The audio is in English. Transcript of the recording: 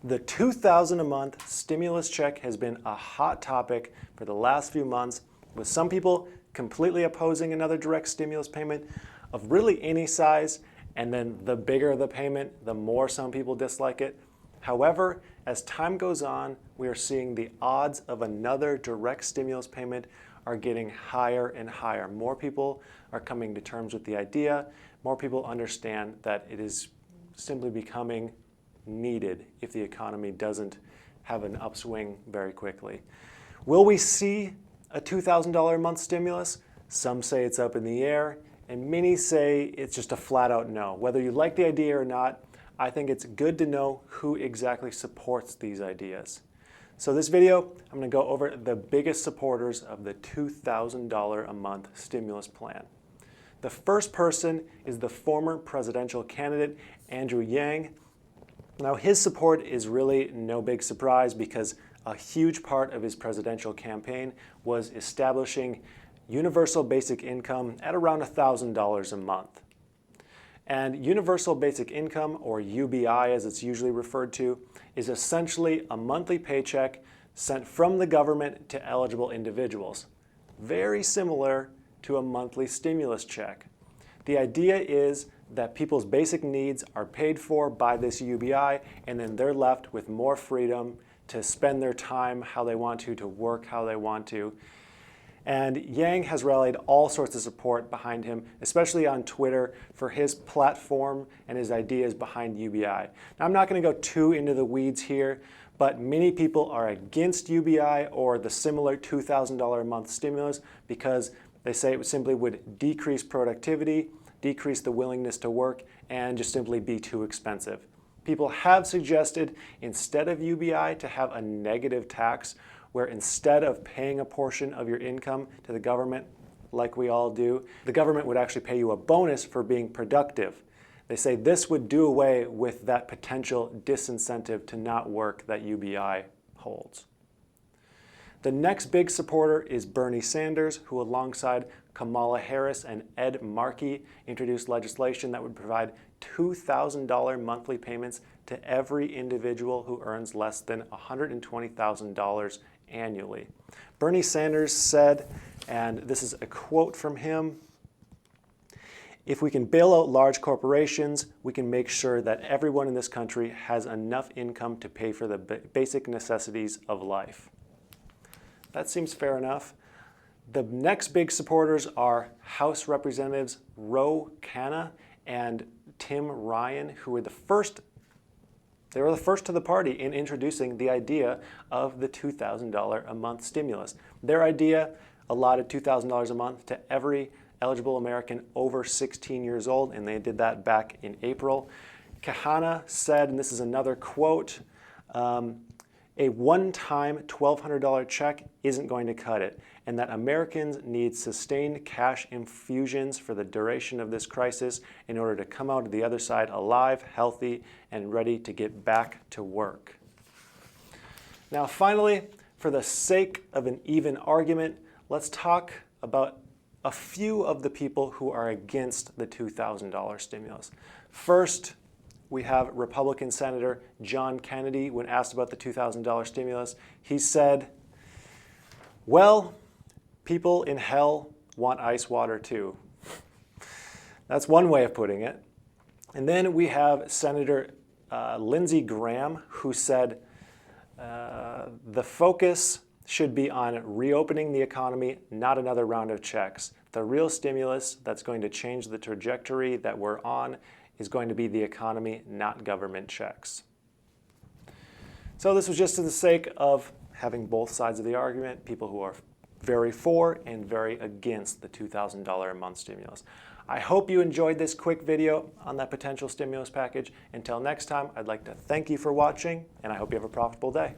The $2,000 a month stimulus check has been a hot topic for the last few months, with some people completely opposing another direct stimulus payment of really any size, and then the bigger the payment, the more some people dislike it. However, as time goes on, we are seeing the odds of another direct stimulus payment are getting higher and higher. More people are coming to terms with the idea. More people understand that it is simply becoming needed if the economy doesn't have an upswing very quickly. Will we see a $2,000 a month stimulus? Some say it's up in the air, and many say it's just a flat out no. Whether you like the idea or not, I think it's good to know who exactly supports these ideas. So this video, I'm going to go over the biggest supporters of the $2,000 a month stimulus plan. The first person is the former presidential candidate, Andrew Yang. Now, his support is really no big surprise because a huge part of his presidential campaign was establishing universal basic income at around $1,000 a month. And universal basic income, or UBI as it's usually referred to, is essentially a monthly paycheck sent from the government to eligible individuals. Very similar to a monthly stimulus check. The idea is that people's basic needs are paid for by this UBI, and then they're left with more freedom to spend their time how they want to work how they want to. And Yang has rallied all sorts of support behind him, especially on Twitter, for his platform and his ideas behind UBI. Now, I'm not going to go too into the weeds here, but many people are against UBI or the similar $2,000 a month stimulus because they say it simply would decrease productivity, decrease the willingness to work, and just simply be too expensive. People have suggested instead of UBI to have a negative tax where instead of paying a portion of your income to the government, like we all do, the government would actually pay you a bonus for being productive. They say this would do away with that potential disincentive to not work that UBI holds. The next big supporter is Bernie Sanders, who alongside Kamala Harris and Ed Markey introduced legislation that would provide $2,000 monthly payments to every individual who earns less than $120,000 annually. Bernie Sanders said, and this is a quote from him, "If we can bail out large corporations, we can make sure that everyone in this country has enough income to pay for the basic necessities of life." That seems fair enough. The next big supporters are House Representatives Ro Khanna and Tim Ryan, who were the first to the party in introducing the idea of the $2,000 a month stimulus. Their idea allotted $2,000 a month to every eligible American over 16 years old, and they did that back in April. Khanna said, and this is another quote, "A one-time $1,200 check isn't going to cut it, and that Americans need sustained cash infusions for the duration of this crisis in order to come out of the other side alive, healthy, and ready to get back to work." Now, finally, for the sake of an even argument, let's talk about a few of the people who are against the $2,000 stimulus. First, we have Republican Senator John Kennedy. When asked about the $2,000 stimulus, he said, "Well, people in hell want ice water too." That's one way of putting it. And then we have Senator Lindsey Graham, who said, "The focus should be on reopening the economy, not another round of checks. The real stimulus that's going to change the trajectory that we're on is going to be the economy, not government checks." So this was just for the sake of having both sides of the argument, people who are very for and very against the $2,000 a month stimulus. I hope you enjoyed this quick video on that potential stimulus package. Until next time, I'd like to thank you for watching, and I hope you have a profitable day.